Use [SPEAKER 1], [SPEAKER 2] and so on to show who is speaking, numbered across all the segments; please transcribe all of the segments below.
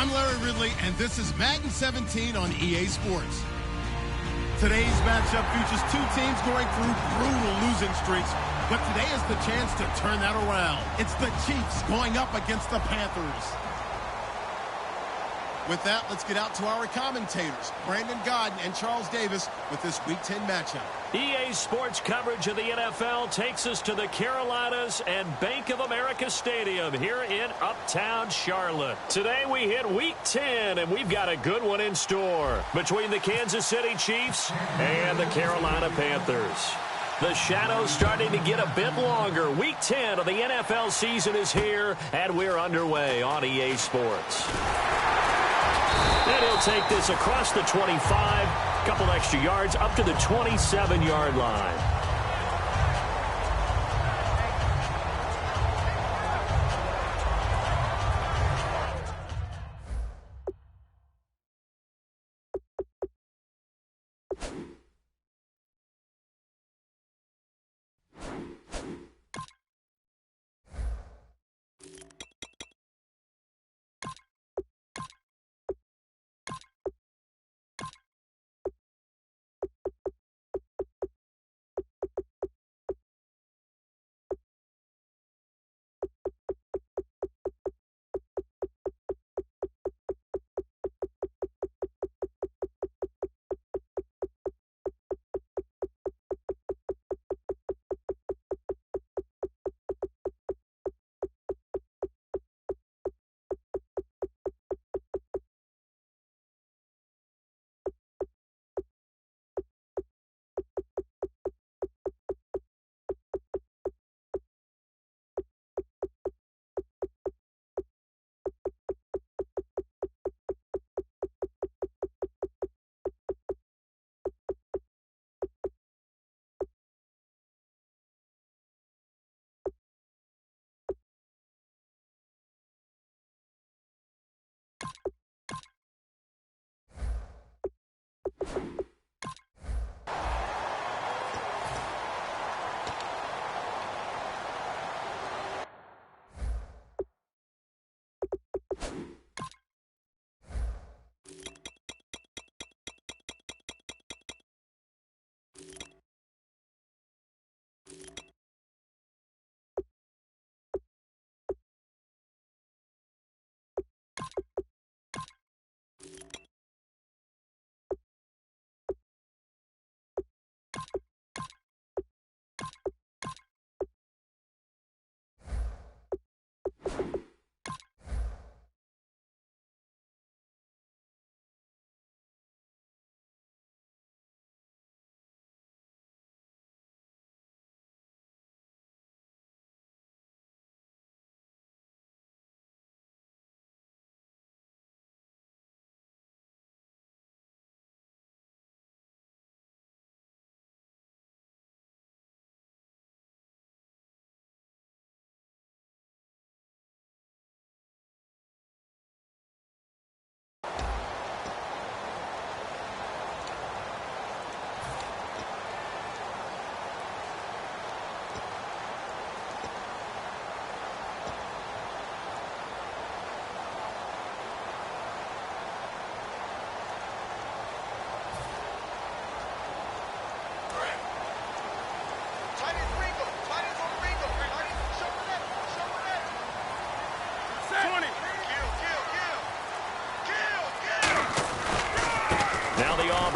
[SPEAKER 1] I'm Larry Ridley, and this is Madden 17 on EA Sports. Today's matchup features two teams going through brutal losing streaks, but today is the chance to turn that around. It's the Chiefs going up against the Panthers. With that, let's get out to our commentators, Brandon Godden and Charles Davis, with this Week 10 matchup.
[SPEAKER 2] EA Sports coverage of the NFL takes us to the Carolinas and Bank of America Stadium here in Uptown Charlotte. Today we hit Week 10, and we've got a good one in store between the Kansas City Chiefs and the Carolina Panthers. The shadow's starting to get a bit longer. Week 10 of the NFL season is here, and we're underway on EA Sports. And he'll take this across the 25, a couple extra yards up to the 27-yard line.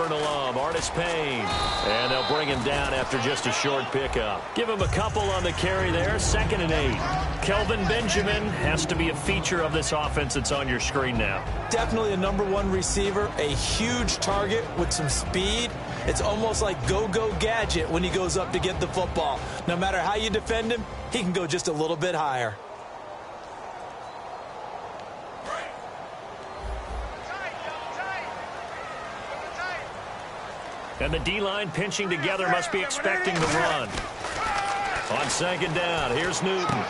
[SPEAKER 2] Alum, Artis Payne, and they'll bring him down after just a short pickup. Give him a couple on the carry there, 2nd and 8. Kelvin Benjamin has to be a feature of this offense that's on your screen now.
[SPEAKER 3] Definitely a #1 receiver, a huge target with some speed. It's almost like go-go gadget when he goes up to get the football. No matter how you defend him, he can go just a little bit higher.
[SPEAKER 2] And the D-line pinching together must be expecting the run. On 2nd down, here's Newton.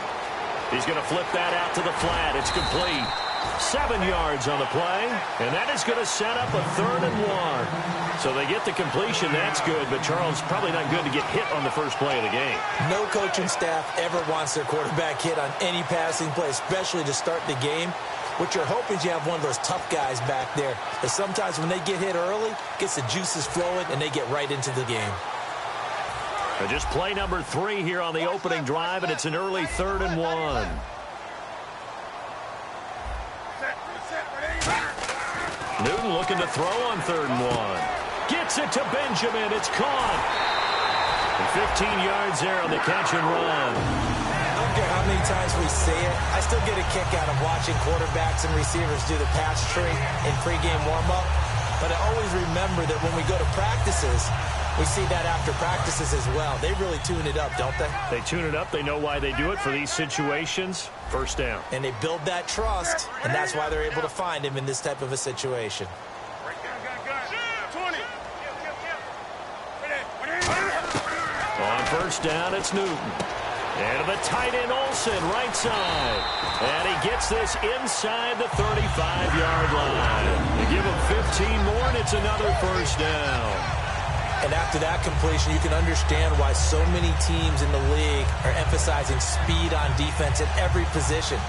[SPEAKER 2] He's going to flip that out to the flat. It's complete. 7 yards on the play, and that is going to set up a 3rd and 1. So they get the completion. That's good, but Charles, probably not good to get hit on the first play of the game.
[SPEAKER 3] No coaching staff ever wants their quarterback hit on any passing play, especially to start the game. What you're hoping is you have one of those tough guys back there. But sometimes when they get hit early, gets the juices flowing, and they get right into the game.
[SPEAKER 2] And just play number 3 here on the opening drive, and it's an early 3rd and 1. Newton looking to throw on 3rd and 1. Gets it to Benjamin. It's caught. And 15 yards there on the catch and run.
[SPEAKER 3] I don't care how many times we see it. I still get a kick out of watching quarterbacks and receivers do the pass tree in pregame warm-up. But I always remember that when we go to practices, we see that after practices as well. They really tune it up, don't they?
[SPEAKER 2] They tune it up. They know why they do it for these situations. First down.
[SPEAKER 3] And they build that trust, and that's why they're able to find him in this type of a situation.
[SPEAKER 2] On first down, it's Newton. And to the tight end, Olsen, right side. And he gets this inside the 35-yard line. They give him 15 more, and it's another first down.
[SPEAKER 3] And after that completion, you can understand why so many teams in the league are emphasizing speed on defense at every position.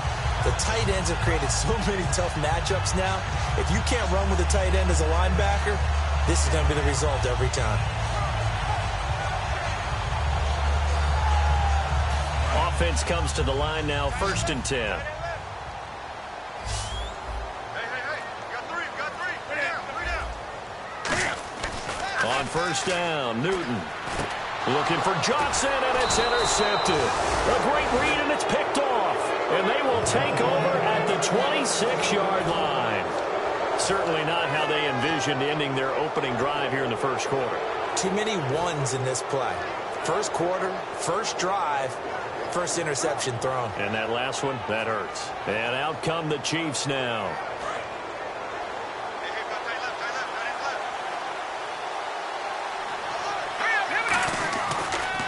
[SPEAKER 3] The tight ends have created so many tough matchups now. If you can't run with a tight end as a linebacker, this is going to be the result every time.
[SPEAKER 2] Offense comes to the line now, 1st and 10. On first down, Newton looking for Johnson, and it's intercepted. A great read, and it's picked off. And they will take over at the 26-yard line. Certainly not how they envisioned ending their opening drive here in the first quarter.
[SPEAKER 3] Too many ones in this play. First quarter, first drive, first interception thrown.
[SPEAKER 2] And that last one, that hurts. And out come the Chiefs now.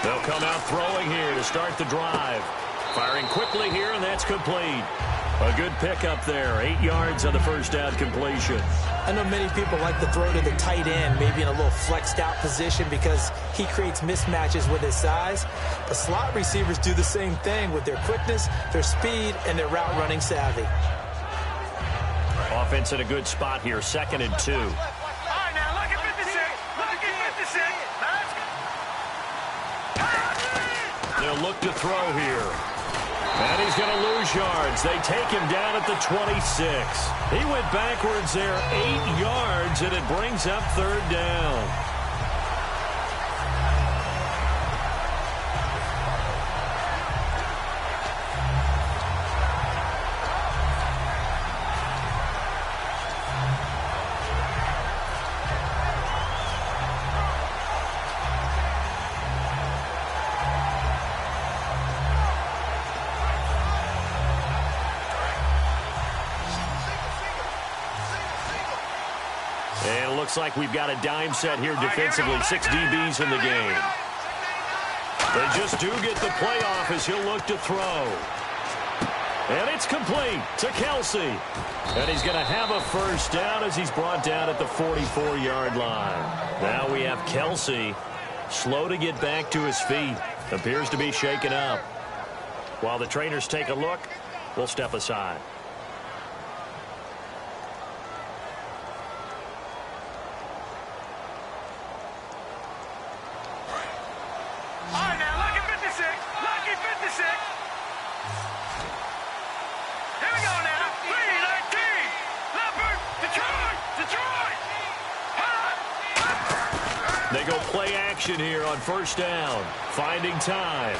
[SPEAKER 2] They'll come out throwing here to start the drive. Firing quickly here, and that's complete. A good pickup there. 8 yards on the first down completion.
[SPEAKER 3] I know many people like to throw to the tight end, maybe in a little flexed out position because he creates mismatches with his size. But slot receivers do the same thing with their quickness, their speed, and their route running savvy.
[SPEAKER 2] Offense in a good spot here, 2nd and 2. They'll look to throw here. And he's going to lose yards. They take him down at the 26. He went backwards there 8 yards, and it brings up 3rd down. And it looks like we've got a dime set here defensively. 6 DBs in the game. They just do get the playoff as he'll look to throw. And it's complete to Kelsey. And he's going to have a first down as he's brought down at the 44-yard line. Now we have Kelsey slow to get back to his feet. Appears to be shaken up. While the trainers take a look, we'll step aside. They go play action here on first down. Finding time.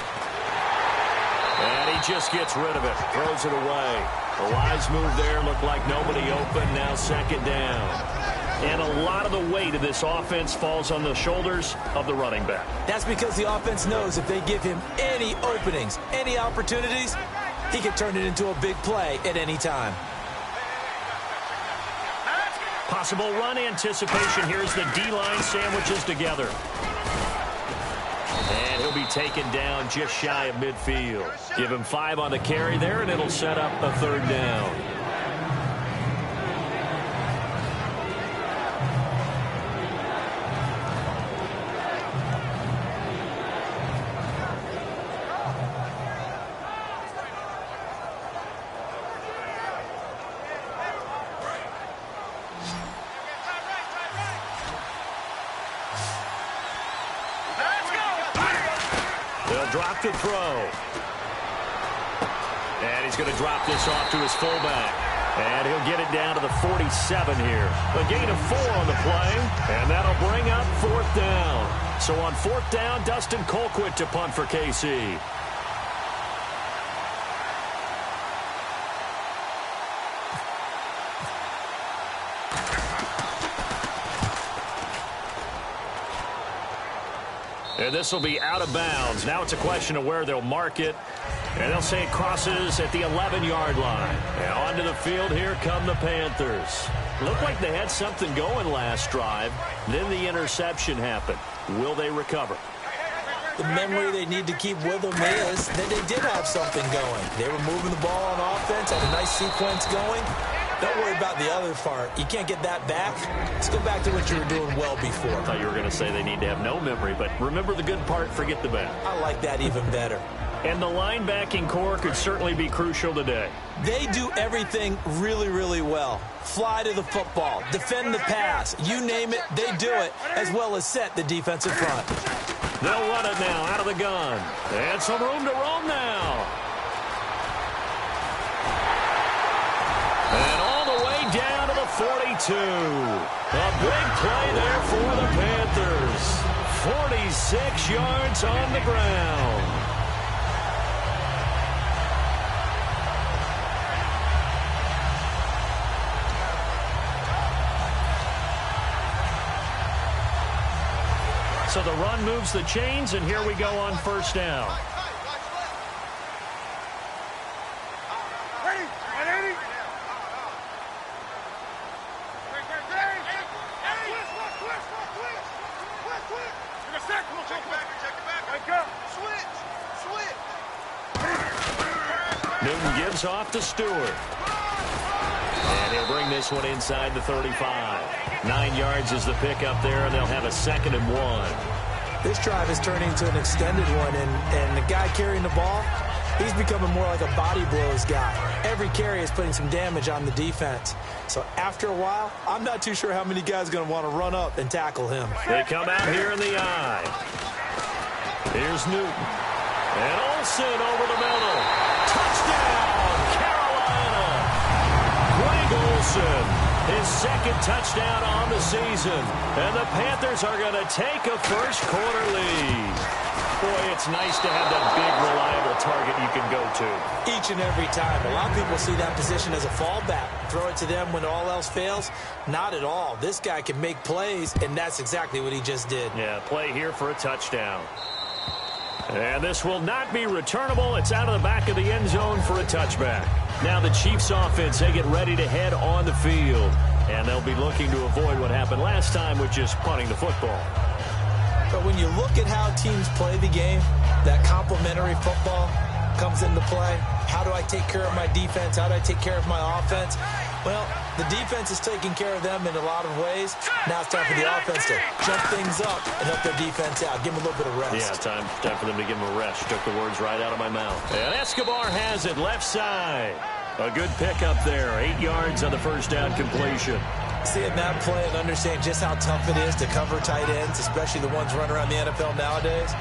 [SPEAKER 2] And he just gets rid of it. Throws it away. A wise move there. Looked like nobody open. Now 2nd down. And a lot of the weight of this offense falls on the shoulders of the running back.
[SPEAKER 3] That's because the offense knows if they give him any openings, any opportunities, he can turn it into a big play at any time.
[SPEAKER 2] Possible run anticipation. Here's the D-line sandwiches together. And he'll be taken down just shy of midfield. Give him 5 on the carry there, and it'll set up a 3rd down. They'll drop to throw. And he's going to drop this off to his fullback. And he'll get it down to the 47 here. A gain of 4 on the play, and that'll bring up 4th down. So on 4th down, Dustin Colquitt to punt for KC. And this will be out of bounds. Now it's a question of where they'll mark it. And they'll say it crosses at the 11-yard line. And onto the field, here come the Panthers. Looked like they had something going last drive. Then the interception happened. Will they recover?
[SPEAKER 3] The memory they need to keep with them is that they did have something going. They were moving the ball on offense, had a nice sequence going. Don't worry about the other part. You can't get that back. Let's go back to what you were doing well before.
[SPEAKER 2] I thought you were going to say they need to have no memory, but remember the good part, forget the bad.
[SPEAKER 3] I like that even better.
[SPEAKER 2] And the linebacking core could certainly be crucial today.
[SPEAKER 3] They do everything really, really well. Fly to the football, defend the pass, you name it, they do it, as well as set the defensive front.
[SPEAKER 2] They'll run it now out of the gun. And some room to roam now. And all the way down to the 42. A big play there for the Panthers. 46 yards on the ground. So the run moves the chains, and here we go on 1st down. Newton gives off to Stewart. And he'll bring this one inside the 35. 9 yards is the pickup there, and they'll have a 2nd and 1.
[SPEAKER 3] This drive is turning into an extended one, and the guy carrying the ball, he's becoming more like a body blows guy. Every carry is putting some damage on the defense. So after a while, I'm not too sure how many guys are going to want to run up and tackle him.
[SPEAKER 2] They come out here in the eye. Here's Newton. And Olsen over the middle. Touchdown, Carolina. Greg Olsen, his 2nd touchdown on the season. And the Panthers are going to take a first-quarter lead. Boy, it's nice to have that big, reliable target you can go to.
[SPEAKER 3] Each and every time. A lot of people see that position as a fallback. Throw it to them when all else fails. Not at all. This guy can make plays, and that's exactly what he just did.
[SPEAKER 2] Yeah, play here for a touchdown. And this will not be returnable. It's out of the back of the end zone for a touchback. Now the Chiefs offense, they get ready to head on the field. And they'll be looking to avoid what happened last time with just punting the football.
[SPEAKER 3] But when you look at how teams play the game, that complementary football comes into play. How do I take care of my defense? How do I take care of my offense? Well, the defense is taking care of them in a lot of ways. Now it's time for the offense to jump things up and help their defense out. Give them a little bit of rest.
[SPEAKER 2] Yeah, time for them to give them a rest. Took the words right out of my mouth. And Escobar has it left side. A good pickup there. 8 yards on the 1st down completion.
[SPEAKER 3] Seeing that play and understanding just how tough it is to cover tight ends, especially the ones running around the NFL nowadays,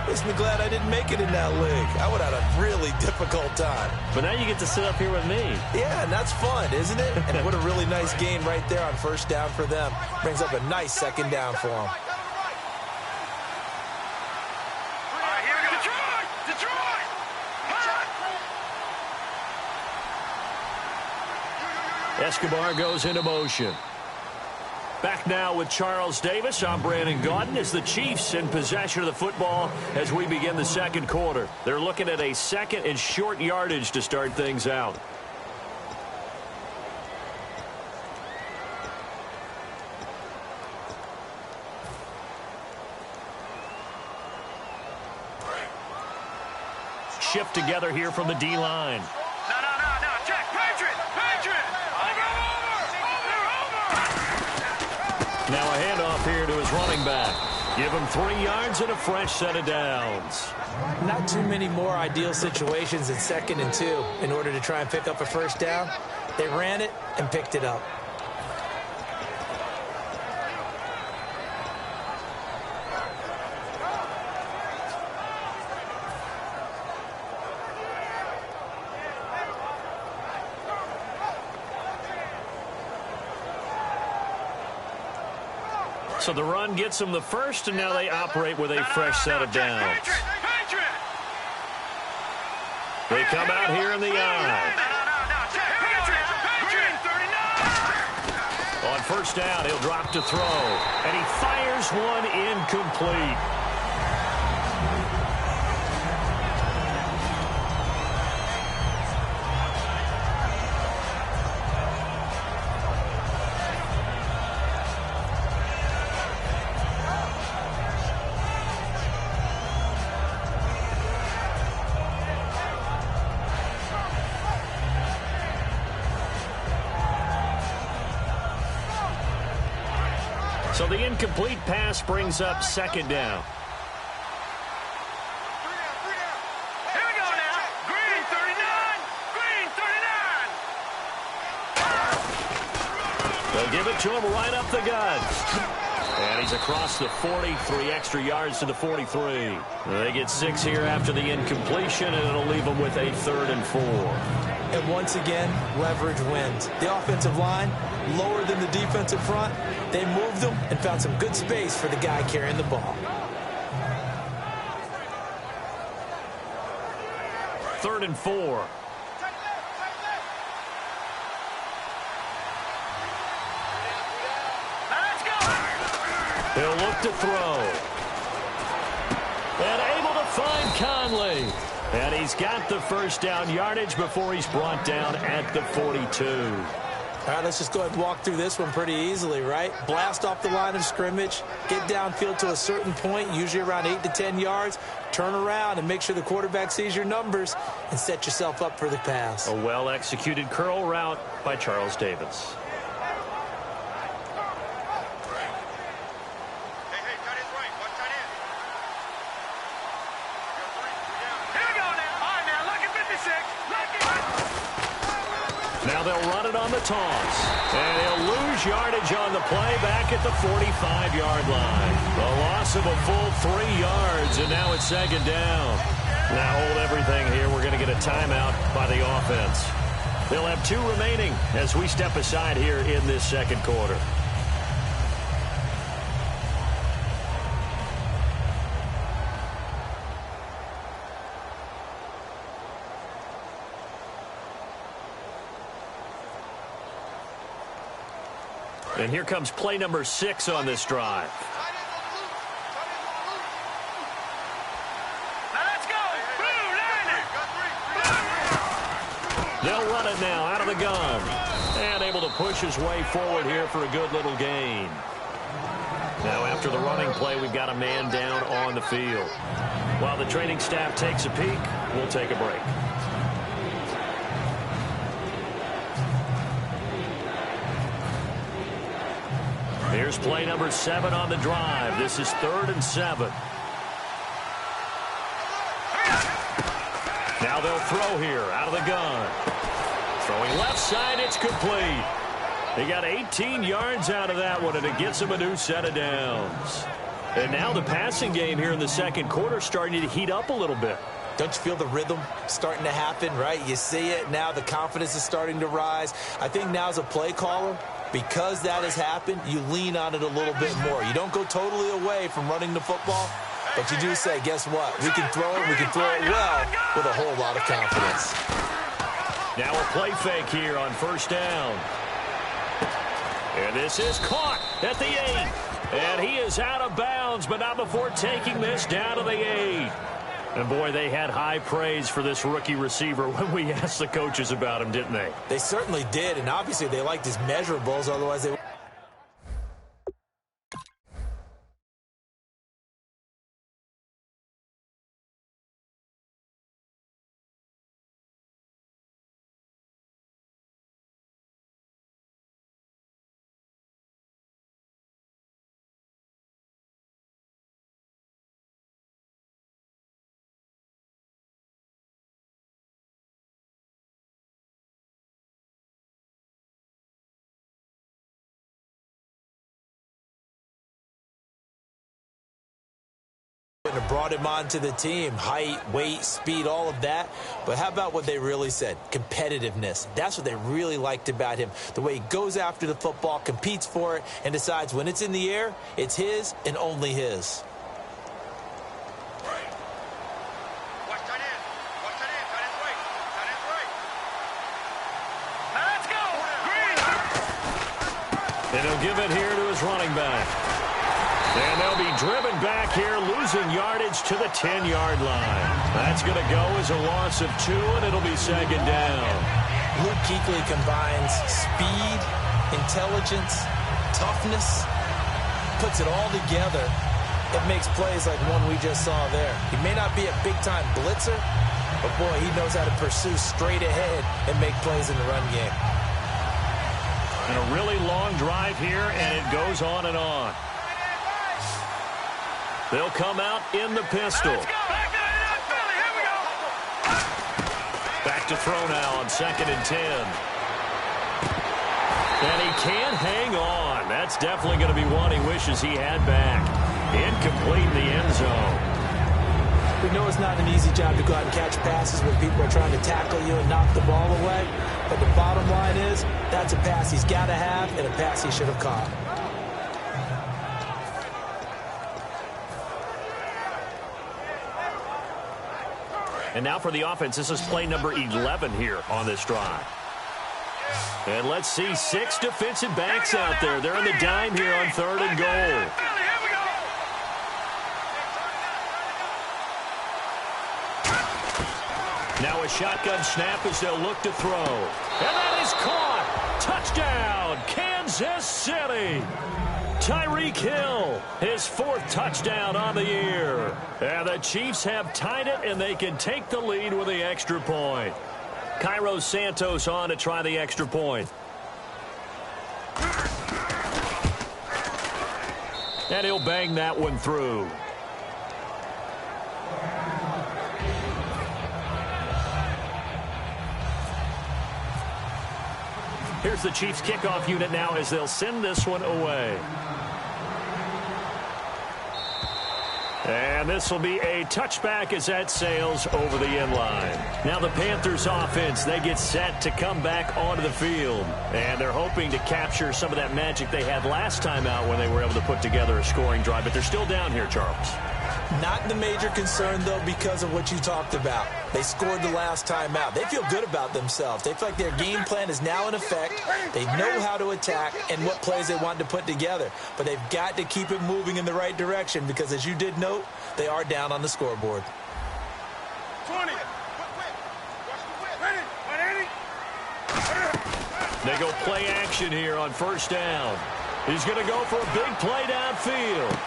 [SPEAKER 3] makes me glad I didn't make it in that league. I would have had a really difficult time.
[SPEAKER 2] But now you get to sit up here with me.
[SPEAKER 3] Yeah, and that's fun, isn't it? And what a really nice gain right there on 1st down for them. Brings up a nice 2nd down for them.
[SPEAKER 2] Escobar goes into motion. Back now with Charles Davis. I'm Brandon Gaudin. As the Chiefs in possession of the football as we begin the 2nd quarter. They're looking at a 2nd and short yardage to start things out. Shift together here from the D-line. Now a handoff here to his running back. Give him 3 yards and a fresh set of downs.
[SPEAKER 3] Not too many more ideal situations in 2nd and 2 in order to try and pick up a 1st down. They ran it and picked it up.
[SPEAKER 2] So the run gets them the first, and now they operate with a fresh set of downs. They come out here in the eye. On first down, he'll drop to throw, and he fires one incomplete. So the incomplete pass brings up second down.
[SPEAKER 4] Here we go now. Green 39. Green 39.
[SPEAKER 2] They'll give it to him right up the gut. And he's across the 40, 3 extra yards to the 43. They get 6 here after the incompletion, and it'll leave them with a 3rd and 4.
[SPEAKER 3] And once again, leverage wins. The offensive line, lower than the defensive front. They moved them and found some good space for the guy carrying the ball.
[SPEAKER 2] 3rd and 4. He'll look to throw. And able to find Conley. And he's got the first down yardage before he's brought down at the 42.
[SPEAKER 3] All right, let's just go ahead and walk through this one pretty easily, right? Blast off the line of scrimmage, get downfield to a certain point, usually around 8 to 10 yards, turn around and make sure the quarterback sees your numbers and set yourself up for the pass.
[SPEAKER 2] A well-executed curl route by Charles Davis. Now they'll run it on the toss. And he'll lose yardage on the play back at the 45-yard line. A loss of a full 3 yards, and now it's second down. Now hold everything here. We're going to get a timeout by the offense. They'll have 2 remaining as we step aside here in this second quarter. And here comes play number 6 on this drive. They'll run it now out of the gun. And able to push his way forward here for a good little gain. Now after the running play, we've got a man down on the field. While the training staff takes a peek, we'll take a break. Here's play number 7 on the drive. This is 3rd and 7. Now they'll throw here out of the gun. Throwing left side, it's complete. He got 18 yards out of that one, and it gets him a new set of downs. And now the passing game here in the second quarter starting to heat up a little bit.
[SPEAKER 3] Don't you feel the rhythm starting to happen, right? You see it now. The confidence is starting to rise. I think now as a play caller, because that has happened, you lean on it a little bit more. You don't go totally away from running the football, but you do say, guess what? We can throw it. We can throw it well with a whole lot of confidence.
[SPEAKER 2] Now a play fake here on first down. And this is caught at the 8. And he is out of bounds, but not before taking this down to the 8. And, boy, they had high praise for this rookie receiver when we asked the coaches about him, didn't they?
[SPEAKER 3] They certainly did, and obviously they liked his measurables, otherwise they brought him onto the team. Height, weight, speed, all of that. But how about what they really said? Competitiveness. That's what they really liked about him. The way he goes after the football, competes for it, and decides when it's in the air, it's his and only his.
[SPEAKER 2] And he'll give it here to his running back. And they'll be driven back here, losing yardage to the 10-yard line. That's going to go as a loss of 2, and it'll be second down.
[SPEAKER 3] Luke Kuechly combines speed, intelligence, toughness, puts it all together. It makes plays like one we just saw there. He may not be a big-time blitzer, but, boy, he knows how to pursue straight ahead and make plays in the run game.
[SPEAKER 2] And a really long drive here, and it goes on and on. They'll come out in the pistol. Back to throw now on 2nd and 10. And he can't hang on. That's definitely going to be one he wishes he had back. Incomplete in the end zone.
[SPEAKER 3] We know it's not an easy job to go out and catch passes when people are trying to tackle you and knock the ball away. But the bottom line is, that's a pass he's got to have and a pass he should have caught.
[SPEAKER 2] And now for the offense, this is play number 11 here on this drive. And let's see 6 defensive backs out there. They're in the dime here on 3rd and goal. Now a shotgun snap as they'll look to throw. And that is caught. Touchdown, Kansas City. Tyreek Hill, his 4th touchdown on the year. And the Chiefs have tied it, and they can take the lead with the extra point. Cairo Santos on to try the extra point. And he'll bang that one through. Here's the Chiefs kickoff unit now as they'll send this one away. And this will be a touchback as that sails over the end line. Now the Panthers offense, they get set to come back onto the field. And they're hoping to capture some of that magic they had last time out when they were able to put together a scoring drive. But they're still down here, Charles.
[SPEAKER 3] Not the major concern, though, because of what you talked about. They scored the last time out. They feel good about themselves. They feel like their game plan is now in effect. They know how to attack and what plays they want to put together. But they've got to keep it moving in the right direction because, as you did note, they are down on the scoreboard.
[SPEAKER 4] 20.
[SPEAKER 2] They go play action here on 1st down. He's going to go for a big play downfield.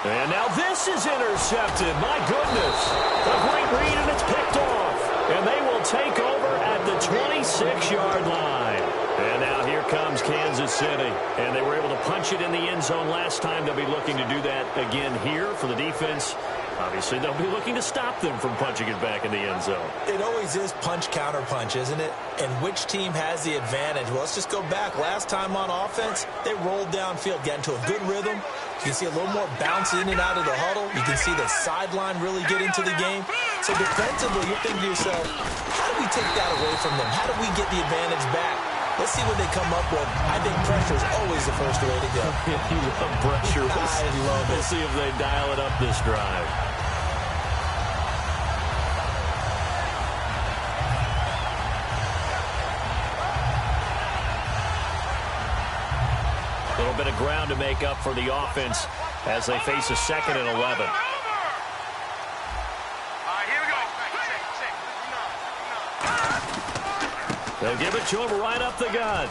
[SPEAKER 2] And now this is intercepted. My goodness. A great read, and it's picked off. And they will take over at the 26-yard line. And now here comes Kansas City. And they were able to punch it in the end zone last time. They'll be looking to do that again here for the defense. Obviously, they'll be looking to stop them from punching it back in the end zone.
[SPEAKER 3] It always is punch-counter-punch, isn't it? And which team has the advantage? Well, let's just go back. Last time on offense, they rolled downfield, got into a good rhythm. You can see a little more bounce in and out of the huddle. You can see the sideline really get into the game. So defensively, you're thinking to yourself, how do we take that away from them? How do we get the advantage back? Let's see what they come up with. I think pressure is always the first way to go.
[SPEAKER 2] You love pressure.
[SPEAKER 3] I love it.
[SPEAKER 2] We'll see if they dial it up this drive. A little bit of ground to make up for the offense as they face a 2nd and 11. They'll give it to him right up the gut.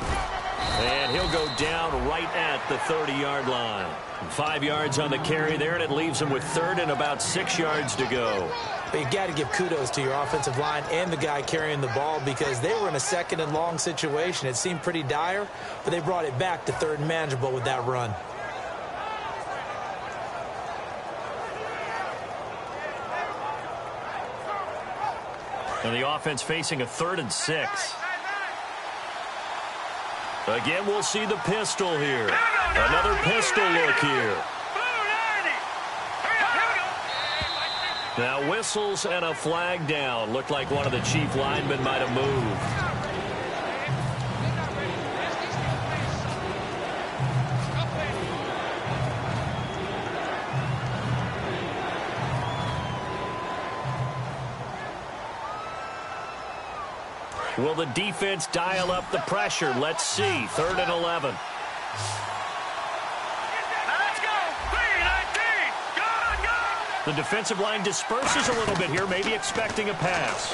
[SPEAKER 2] And he'll go down right at the 30-yard line. 5 yards on the carry there, and it leaves him with 3rd and about 6 yards to go.
[SPEAKER 3] But you got to give kudos to your offensive line and the guy carrying the ball because they were in a 2nd and long situation. It seemed pretty dire, but they brought it back to 3rd and manageable with that run.
[SPEAKER 2] And the offense facing a 3rd and 6. Again, we'll see the pistol here. Another pistol look here. Now whistles and a flag down. Looked like one of the chief linemen might have moved. Will the defense dial up the pressure? Let's see. 3rd and 11.
[SPEAKER 4] Now let's go. 3-19. Go.
[SPEAKER 2] The defensive line disperses a little bit here, maybe expecting a pass.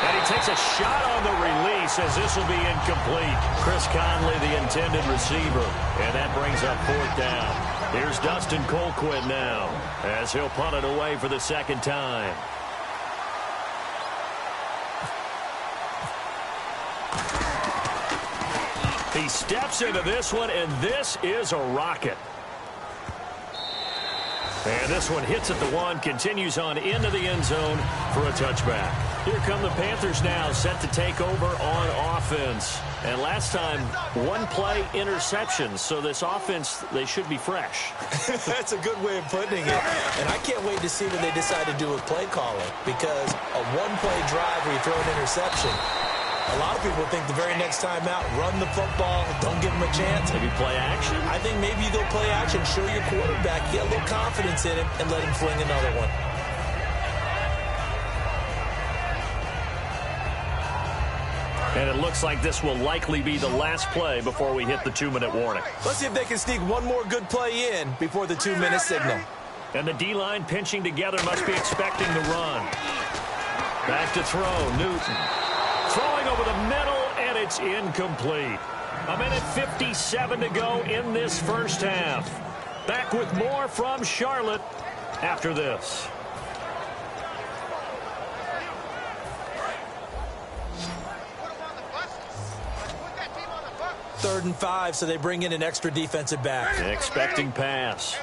[SPEAKER 2] And he takes a shot on the release as this will be incomplete. Chris Conley, the intended receiver. And that brings up 4th down. Here's Dustin Colquitt now as he'll punt it away for the 2nd time. He steps into this one, and this is a rocket. And this one hits at the 1, continues on into the end zone for a touchback. Here come the Panthers now, set to take over on offense. And last time, 1-play interceptions. So this offense, they should be fresh.
[SPEAKER 3] That's a good way of putting it. And I can't wait to see what they decide to do with play calling. Because a 1-play drive where you throw an interception, a lot of people think the very next time out, run the football, don't give him a chance.
[SPEAKER 2] Maybe play action?
[SPEAKER 3] I think maybe you go play action, show your quarterback, get a little confidence in him, and let him fling another one.
[SPEAKER 2] And it looks like this will likely be the last play before we hit the 2-minute warning.
[SPEAKER 3] Let's see if they can sneak one more good play in before the 2-minute signal.
[SPEAKER 2] And the D-line pinching together must be expecting the run. Back to throw, Newton. Throwing over the middle, and it's incomplete. 1:57 to go in this first half. Back with more from Charlotte after this.
[SPEAKER 3] Third and 5, so they bring in an extra defensive back.
[SPEAKER 2] Expecting pass.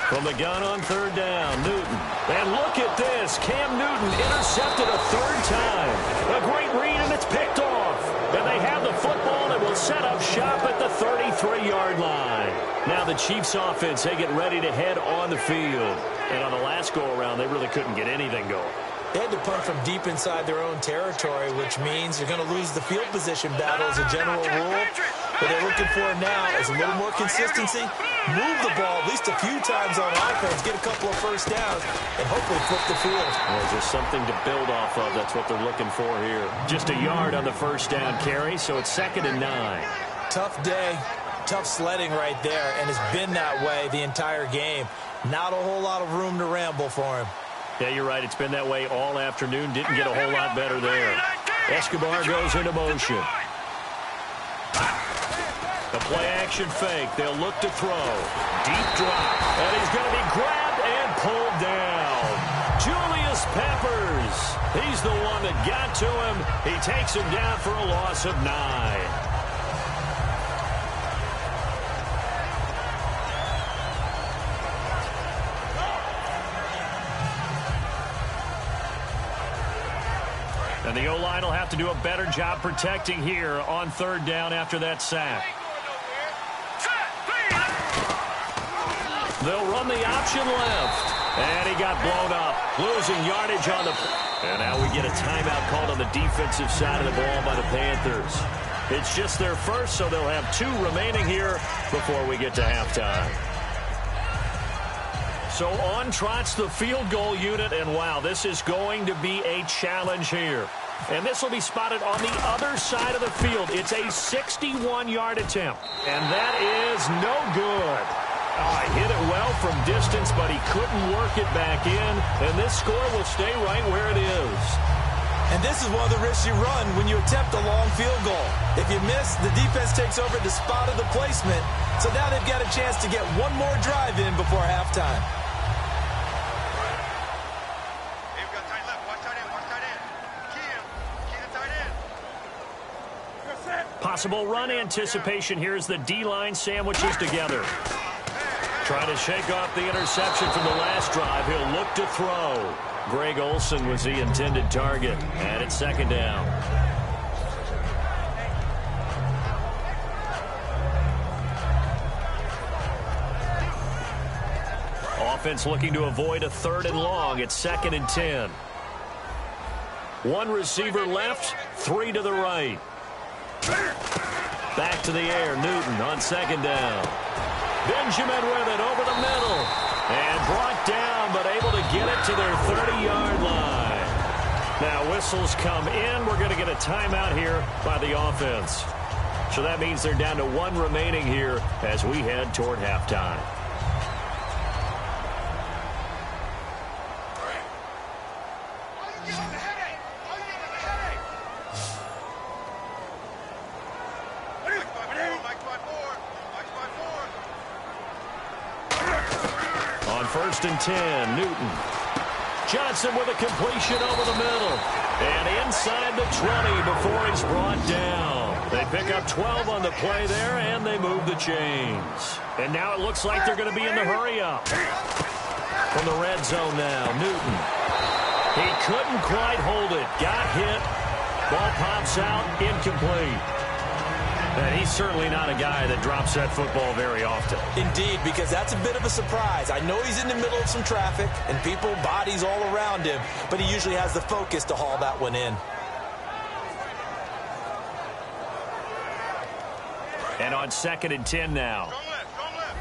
[SPEAKER 2] From the gun on 3rd down, Newton. And look at this. Cam Newton intercepted a 3rd time. A great read, and it's picked off. And they have the football and will set up shop at the 33-yard line. Now the Chiefs offense, they get ready to head on the field. And on the last go-around, they really couldn't get anything going.
[SPEAKER 3] They had to punt from deep inside their own territory, which means you're going to lose the field position battle as a general rule. What they're looking for now is a little more consistency, move the ball at least a few times on offense, get a couple of first downs, and hopefully flip the field.
[SPEAKER 2] Well, just something to build off of. That's what they're looking for here. Just a yard on the first down carry, so it's 2nd and 9.
[SPEAKER 3] Tough day, tough sledding right there, and it's been that way the entire game. Not a whole lot of room to ramble for him.
[SPEAKER 2] Yeah, you're right. It's been that way all afternoon. Didn't get a whole lot better there. Escobar goes into motion. The play-action fake. They'll look to throw. Deep drop. And he's going to be grabbed and pulled down. Julius Peppers. He's the one that got to him. He takes him down for a loss of 9. And the O-line will have to do a better job protecting here on 3rd down after that sack. They'll run the option left. And he got blown up. Losing yardage on the... And now we get a timeout called on the defensive side of the ball by the Panthers. It's just their first, so they'll have 2 remaining here before we get to halftime. So on trots the field goal unit, and wow, this is going to be a challenge here. And this will be spotted on the other side of the field. It's a 61-yard attempt, and that is no good. Oh, he hit it well from distance, but he couldn't work it back in, and this score will stay right where it is.
[SPEAKER 3] And this is one of the risks you run when you attempt a long field goal. If you miss, the defense takes over the spot of the placement, so now they've got a chance to get one more drive in before halftime.
[SPEAKER 2] Possible run anticipation here as the D-line sandwiches together. Trying to shake off the interception from the last drive. He'll look to throw. Greg Olsen was the intended target. And it's 2nd down. offense looking to avoid a 3rd and long. It's 2nd and 10. 1 receiver left, 3 to the right. Back to the air, Newton on 2nd down. Benjamin with it over the middle. And brought down, but able to get it to their 30-yard line. Now whistles come in. We're going to get a timeout here by the offense. So that means they're down to 1 remaining here as we head toward halftime. On 1st and 10, Newton. Johnson with a completion over the middle. And inside the 20 before he's brought down. They pick up 12 on the play there, and they move the chains. And now it looks like they're going to be in the hurry-up. From the red zone now, Newton. He couldn't quite hold it. Got hit. Ball pops out, incomplete. And he's certainly not a guy that drops that football very often.
[SPEAKER 3] Indeed, because that's a bit of a surprise. I know he's in the middle of some traffic and people, bodies all around him, but he usually has the focus to haul that one in.
[SPEAKER 2] And on 2nd and 10 now.
[SPEAKER 4] Go left.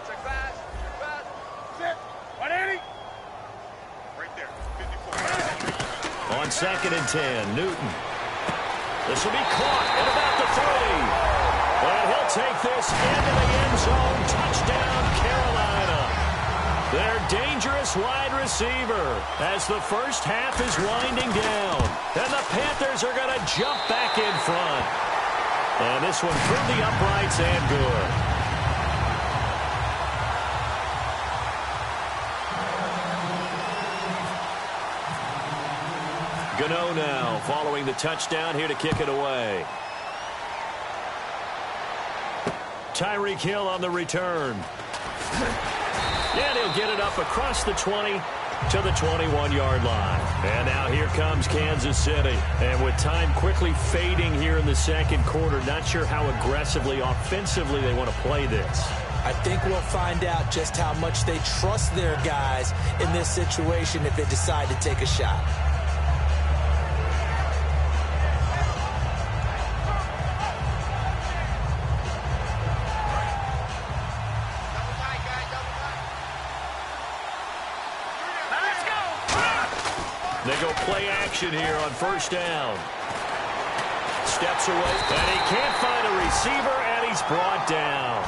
[SPEAKER 4] Check fast. Sit. 180. Right there. 54.
[SPEAKER 2] On 2nd and 10, Newton. This will be caught at about the 30. And he'll take this into the end zone. Touchdown, Carolina. Their dangerous wide receiver as the first half is winding down. And the Panthers are going to jump back in front. And this one through the uprights and good. Gano now following the touchdown here to kick it away. Tyreek Hill on the return. And he'll get it up across the 20 to the 21-yard line. And now here comes Kansas City. And with time quickly fading here in the 2nd quarter, not sure how aggressively, offensively they want to play this.
[SPEAKER 3] I think we'll find out just how much they trust their guys in this situation if they decide to take a shot.
[SPEAKER 2] They go play action here on 1st down. Steps away, and he can't find a receiver, and he's brought down.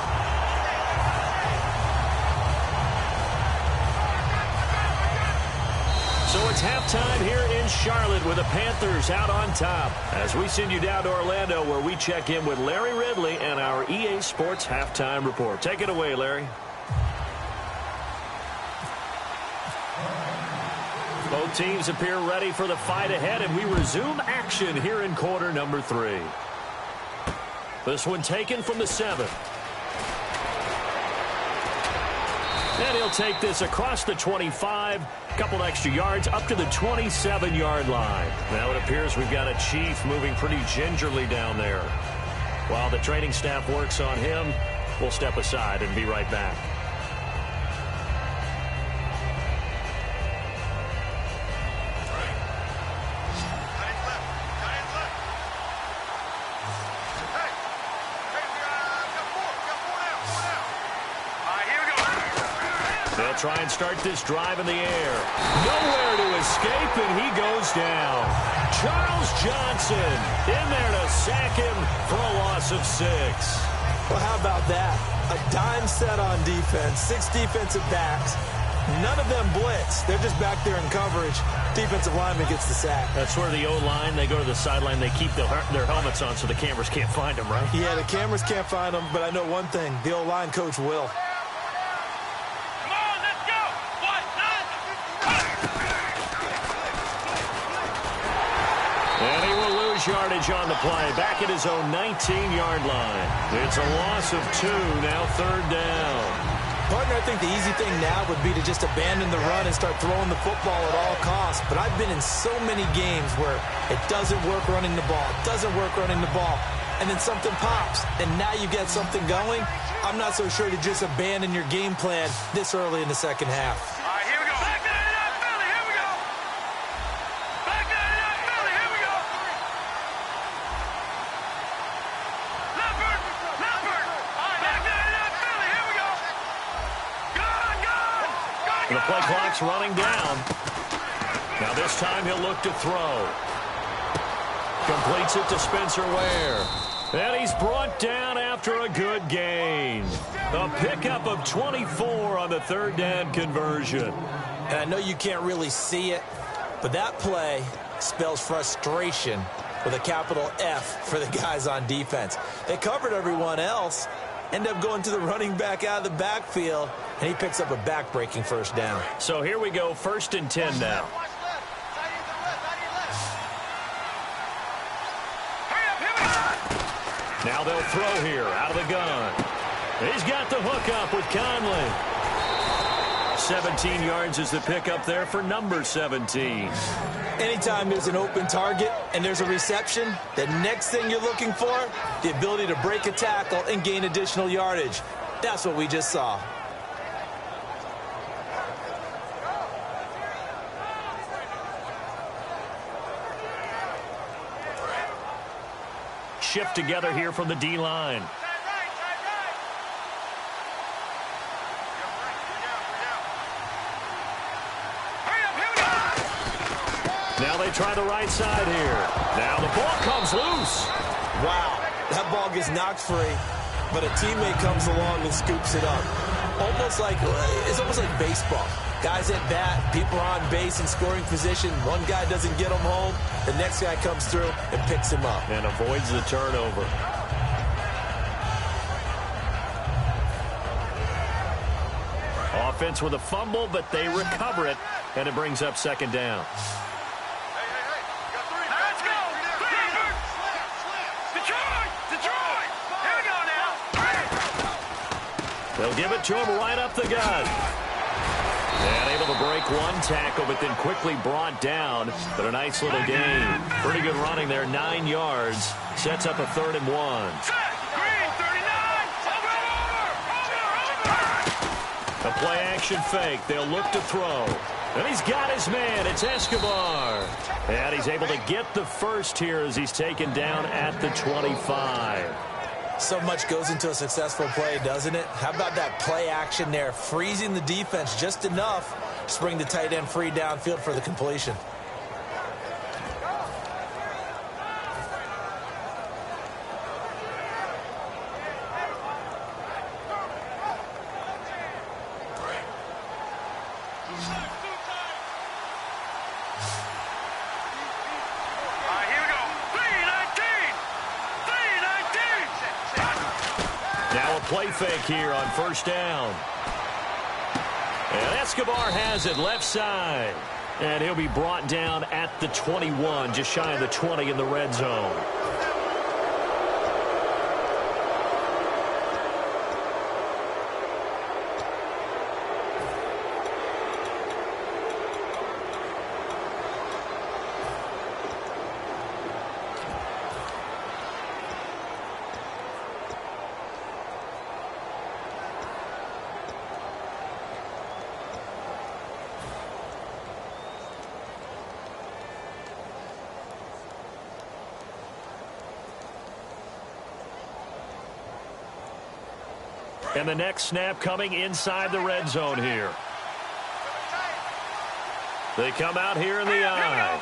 [SPEAKER 2] So it's halftime here in Charlotte with the Panthers out on top. As we send you down to Orlando where we check in with Larry Ridley and our EA Sports Halftime Report. Take it away, Larry. Both teams appear ready for the fight ahead, and we resume action here in quarter number 3. This one taken from the 7. And he'll take this across the 25, a couple extra yards, up to the 27-yard line. Now it appears we've got a Chief moving pretty gingerly down there. While the training staff works on him, we'll step aside and be right back. They'll try and start this drive in the air. Nowhere to escape, and he goes down. Charles Johnson in there to sack him for a loss of 6.
[SPEAKER 3] Well, how about that? A dime set on defense, 6 defensive backs. None of them blitz. They're just back there in coverage. Defensive lineman gets the sack.
[SPEAKER 2] That's where the O-line, they go to the sideline, they keep their helmets on so the cameras can't find them, right?
[SPEAKER 3] Yeah, the cameras can't find them, but I know one thing. The O-line coach will.
[SPEAKER 2] And he will lose yardage on the play. Back at his own 19-yard line. It's a loss of 2, now 3rd down.
[SPEAKER 3] Partner, I think the easy thing now would be to just abandon the run and start throwing the football at all costs. But I've been in so many games where it doesn't work running the ball. It doesn't work running the ball. and then something pops, and now you get something going. I'm not so sure to just abandon your game plan this early in the second half.
[SPEAKER 4] All right, here we go. Back 99 Philly, here we go. Back 99 Philly, here we go. Leopard. All right, back 99 Philly, here we go. Gone.
[SPEAKER 2] The play clock's running down. Now this time he'll look to throw. Completes it to Spencer Ware. And he's brought down after a good gain. A pickup of 24 on the third down conversion.
[SPEAKER 3] And I know you can't really see it, but that play spells frustration with a capital F for the guys on defense. They covered everyone else, end up going to the running back out of the backfield, and he picks up a back-breaking first down.
[SPEAKER 2] So here we go, 1st and 10 now. Now they'll throw here out of the gun. He's got the hook up with Conley. 17 yards is the pickup there for number 17.
[SPEAKER 3] Anytime there's an open target and there's a reception, the next thing you're looking for, the ability to break a tackle and gain additional yardage. That's what we just saw.
[SPEAKER 2] Shift together here from the D-line. Now they try the right side here. Now the ball comes loose.
[SPEAKER 3] Wow, that ball gets knocked free, but a teammate comes along and scoops it up. It's almost like baseball. Guys at bat, people are on base in scoring position. One guy doesn't get him home. The next guy comes through and picks him up.
[SPEAKER 2] And avoids the turnover. Offense with a fumble, but they recover it, and it brings up 2nd down.
[SPEAKER 4] Let's go. Detroit. Here we go now.
[SPEAKER 2] They'll give it to him right up the gut. And able to break one tackle, but then quickly brought down. But a nice little gain. Pretty good running there, 9 yards. Sets up a 3rd and 1.
[SPEAKER 4] Green, 39. Over.
[SPEAKER 2] A play-action fake. They'll look to throw. And he's got his man. It's Escobar. And he's able to get the first here as he's taken down at the 25.
[SPEAKER 3] So much goes into a successful play, doesn't it? How about that play action there, freezing the defense just enough to bring the tight end free downfield for the completion.
[SPEAKER 2] Play fake here on 1st down. And Escobar has it left side. And he'll be brought down at the 21, just shy of the 20 in the red zone. And the next snap coming inside the red zone here. They come out here in the eye.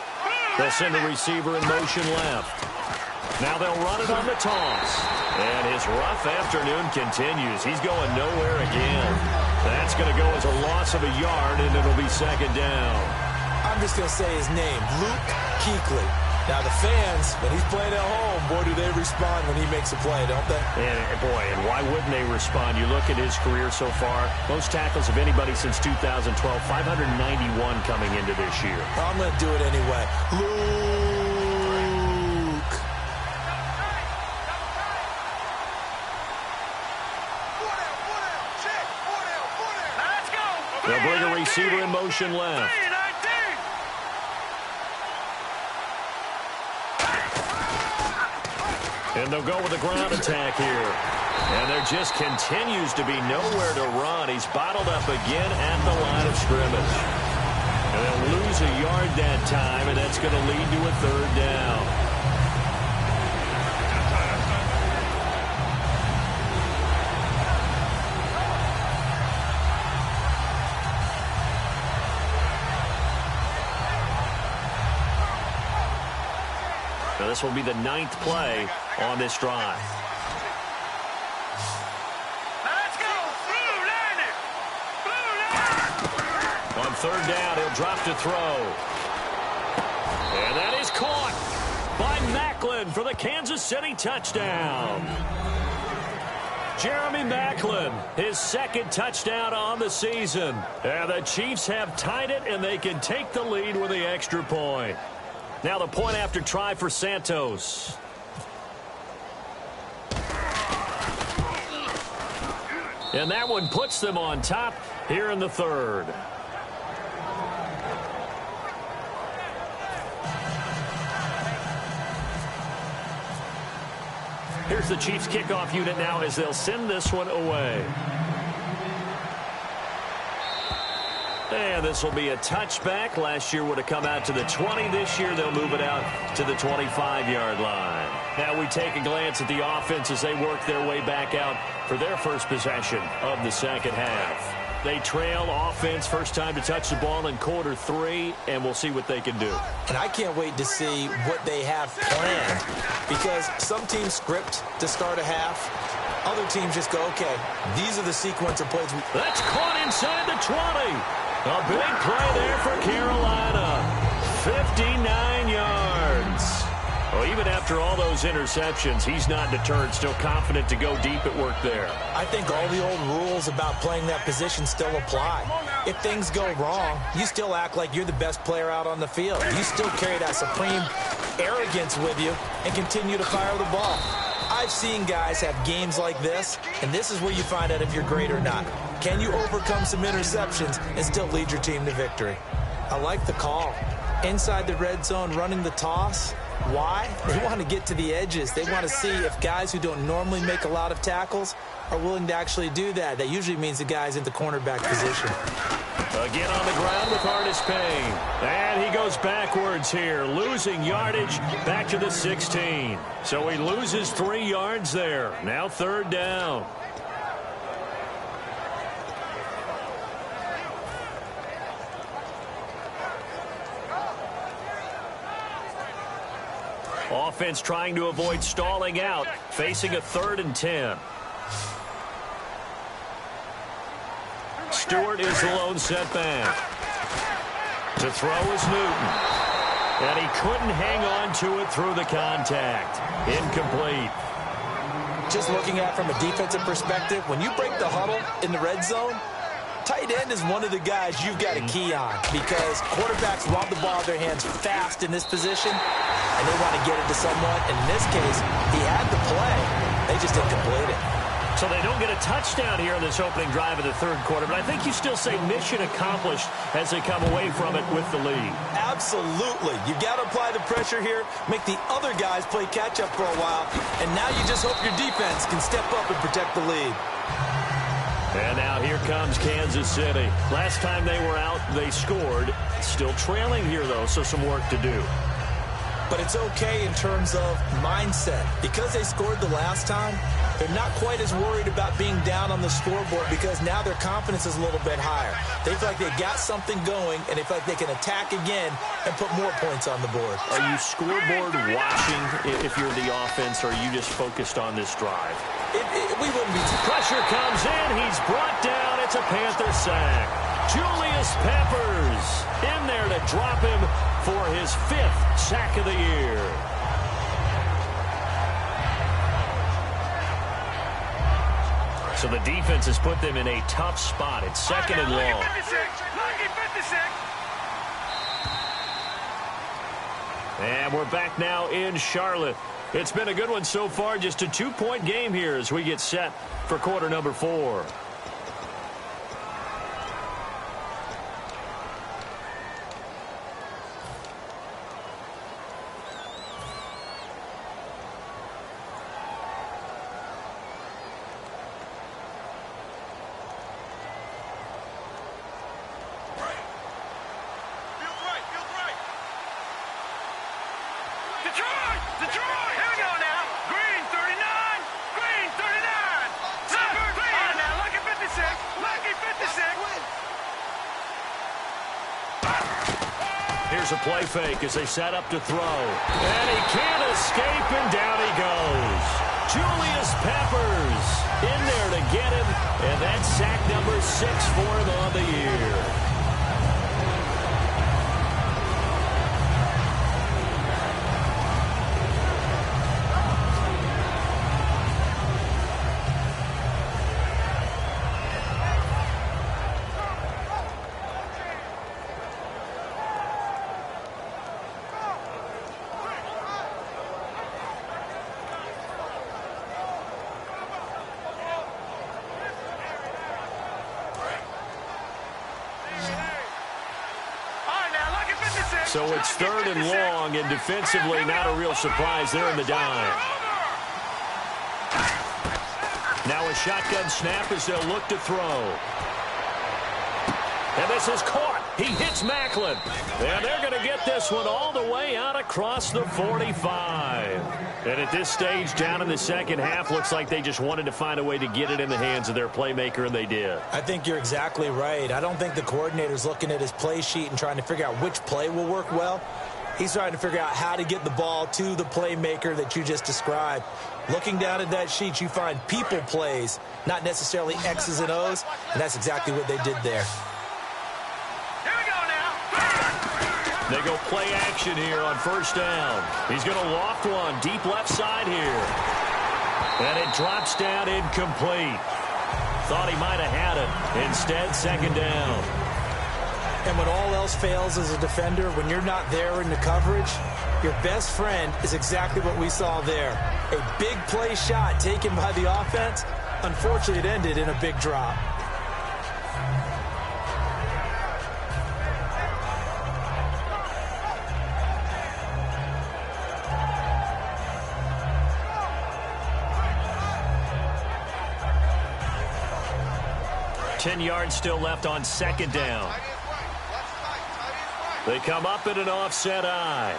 [SPEAKER 2] They'll send the receiver in motion left. Now they'll run it on the toss. And his rough afternoon continues. He's going nowhere again. That's going to go as a loss of a yard, and it'll be 2nd down.
[SPEAKER 3] I'm just going to say his name, Luke Kuechly. Now, the fans, when he's playing at home, boy, do they respond when he makes a play, don't they?
[SPEAKER 2] And, boy, and why wouldn't they respond? You look at his career so far, most tackles of anybody since 2012, 591 coming into this year.
[SPEAKER 3] I'm going to do it anyway. Luke.
[SPEAKER 4] Let's go.
[SPEAKER 2] They'll bring a receiver in motion left. And they'll go with a ground attack here. And there just continues to be nowhere to run. He's bottled up again at the line of scrimmage. And they'll lose a yard that time, and that's going to lead to a third down. So this will be the 9th play on this drive.
[SPEAKER 4] Let's go. Blue line it. Blue line.
[SPEAKER 2] On third down, he'll drop to throw. And that is caught by Maclin for the Kansas City touchdown. Jeremy Maclin, his 2nd touchdown on the season. And the Chiefs have tied it, and they can take the lead with the extra point. Now the point after try for Santos. And that one puts them on top here in the 3rd. Here's the Chiefs kickoff unit now as they'll send this one away. And this will be a touchback. Last year would have come out to the 20. This year they'll move it out to the 25-yard line. Now we take a glance at the offense as they work their way back out for their first possession of the second half. They trail offense, first time to touch the ball in quarter 3, and we'll see what they can do.
[SPEAKER 3] And I can't wait to see what they have planned, because some teams script to start a half. Other teams just go, okay, these are the sequence of plays.
[SPEAKER 2] That's caught inside the 20. A big play there for Carolina. 59 yards. Well, even after all those interceptions, he's not deterred, still confident to go deep at work there.
[SPEAKER 3] I think all the old rules about playing that position still apply. If things go wrong, you still act like you're the best player out on the field. You still carry that supreme arrogance with you and continue to fire the ball. I've seen guys have games like this, and this is where you find out if you're great or not. Can you overcome some interceptions and still lead your team to victory? I like the call. Inside the red zone, running the toss. Why? They want to get to the edges. They want to see if guys who don't normally make a lot of tackles are willing to actually do that. That usually means the guy's in the cornerback position.
[SPEAKER 2] Again on the ground with Artis Payne. And he goes backwards here, losing yardage back to the 16. So he loses 3 yards there. Now third down. Offense trying to avoid stalling out, facing a 3rd and 10. Stewart is the lone setback. To throw is Newton. And he couldn't hang on to it through the contact. Incomplete.
[SPEAKER 3] Just looking at it from a defensive perspective, when you break the huddle in the red zone, tight end is one of the guys you've got to key on, because quarterbacks want the ball in their hands fast in this position, and they want to get it to someone. And in this case, he had the play. They just didn't complete it.
[SPEAKER 2] So they don't get a touchdown here in this opening drive of the 3rd quarter, but I think you still say mission accomplished as they come away from it with the lead.
[SPEAKER 3] Absolutely. You've got to apply the pressure here, make the other guys play catch-up for a while, and now you just hope your defense can step up and protect the lead.
[SPEAKER 2] And now here comes Kansas City. Last time they were out, they scored. Still trailing here, though, so some work to do.
[SPEAKER 3] But it's okay in terms of mindset. Because they scored the last time, they're not quite as worried about being down on the scoreboard, because now their confidence is a little bit higher. They feel like they got something going, and they feel like they can attack again and put more points on the board.
[SPEAKER 2] Are you scoreboard watching if you're the offense, or are you just focused on this drive?
[SPEAKER 3] We wouldn't be.
[SPEAKER 2] Pressure comes in. He's brought down. It's a Panther sack. Julius Peppers in there to drop him for his 5th sack of the year. So the defense has put them in a tough spot. It's 2nd and long. And we're back now in Charlotte. It's been a good one so far. Just a 2-point game here as we get set for quarter number 4. Here's a play fake as they set up to throw. And he can't escape, and down he goes. Julius Peppers in there to get him, and that's sack number 6 for him on the year. So it's 3rd and long, and defensively not a real surprise there in the dime. Now a shotgun snap as they'll look to throw. And this is caught. He hits Macklin. And they're going to get this one all the way out across the 45. And at this stage, down in the second half, looks like they just wanted to find a way to get it in the hands of their playmaker, and they did.
[SPEAKER 3] I think you're exactly right. I don't think the coordinator's looking at his play sheet and trying to figure out which play will work well. He's trying to figure out how to get the ball to the playmaker that you just described. Looking down at that sheet, you find people plays, not necessarily X's and O's, and that's exactly what they did there.
[SPEAKER 2] They go play action here on 1st down. He's going to loft one deep left side here. And it drops down incomplete. Thought he might have had it. Instead, 2nd down.
[SPEAKER 3] And when all else fails as a defender, when you're not there in the coverage, your best friend is exactly what we saw there. A big play shot taken by the offense. Unfortunately, it ended in a big drop.
[SPEAKER 2] Ten yards still left on 2nd down. They come up in an offset eye.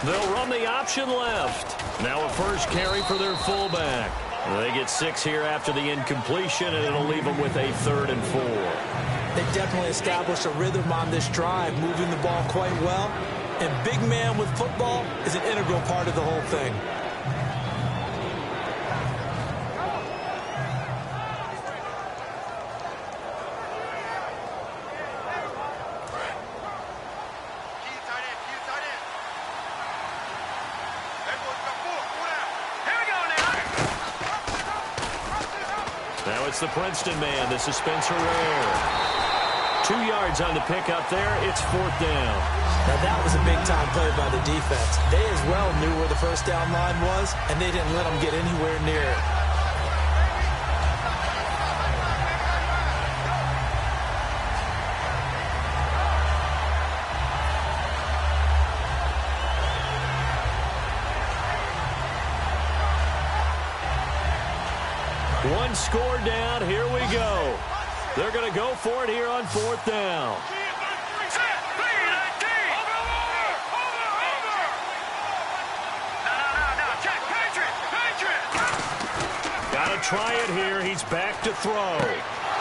[SPEAKER 2] They'll run the option left. Now a first carry for their fullback. They get 6 here after the incompletion, and it'll leave them with a 3rd and 4.
[SPEAKER 3] They definitely established a rhythm on this drive, moving the ball quite well. And big man with football is an integral part of the whole thing.
[SPEAKER 2] It's the Princeton man. This is Spencer Ware. 2 yards on the pickup there. It's 4th down.
[SPEAKER 3] Now that was a big-time play by the defense. They as well knew where the first down line was, and they didn't let them get anywhere near it.
[SPEAKER 2] One score down. Here we go. They're going to go for it here on 4th down. Got to try it here. He's back to throw.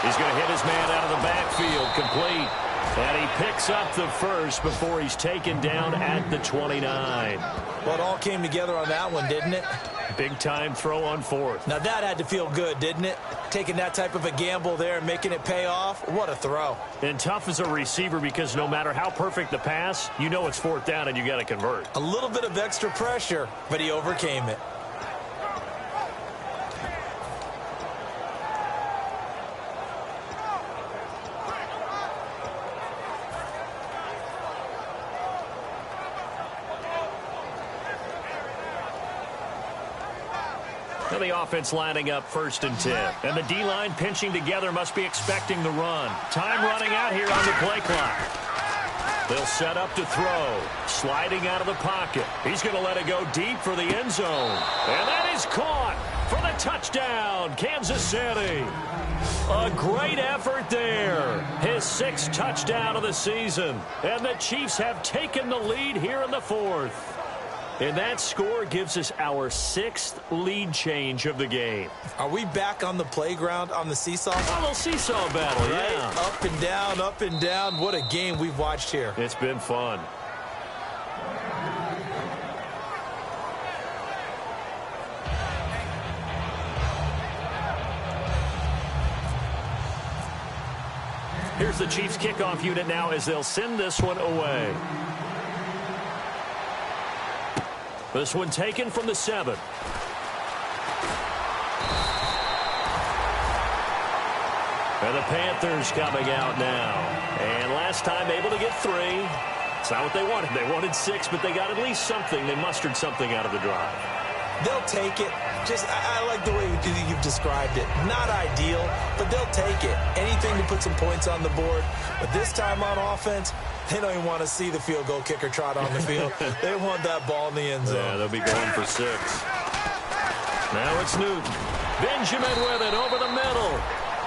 [SPEAKER 2] He's going to hit his man out of the backfield. Complete. And he picks up the first before he's taken down at the 29.
[SPEAKER 3] Well, it all came together on that one, didn't it?
[SPEAKER 2] Big-time throw on 4th.
[SPEAKER 3] Now, that had to feel good, didn't it? Taking that type of a gamble there and making it pay off. What a throw.
[SPEAKER 2] And tough as a receiver because no matter how perfect the pass, you know it's 4th down and you got to convert.
[SPEAKER 3] A little bit of extra pressure, but he overcame it.
[SPEAKER 2] Now the offense lining up 1st and 10. And the D-line pinching together must be expecting the run. Time running out here on the play clock. They'll set up to throw. Sliding out of the pocket. He's going to let it go deep for the end zone. And that is caught for the touchdown, Kansas City. A great effort there. His 6th touchdown of the season. And the Chiefs have taken the lead here in the 4th. And that score gives us our 6th lead change of the game.
[SPEAKER 3] Are we back on the playground on the seesaw?
[SPEAKER 2] A little seesaw battle,
[SPEAKER 3] right?
[SPEAKER 2] yeah.
[SPEAKER 3] Up and down, up and down. What a game we've watched here.
[SPEAKER 2] It's been fun. Here's the Chiefs kickoff unit now as they'll send this one away. This one taken from the 7. And the Panthers coming out now. And last time able to get 3. It's not what they wanted. They wanted 6, but they got at least something. They mustered something out of the drive.
[SPEAKER 3] They'll take it. I like the way you've described it. Not ideal, but they'll take it. Anything to put some points on the board. But this time on offense, they don't even want to see the field goal kicker trot on the field. They want that ball in the end zone.
[SPEAKER 2] Yeah, they'll be going for 6. Now it's Newton. Benjamin with it over the middle.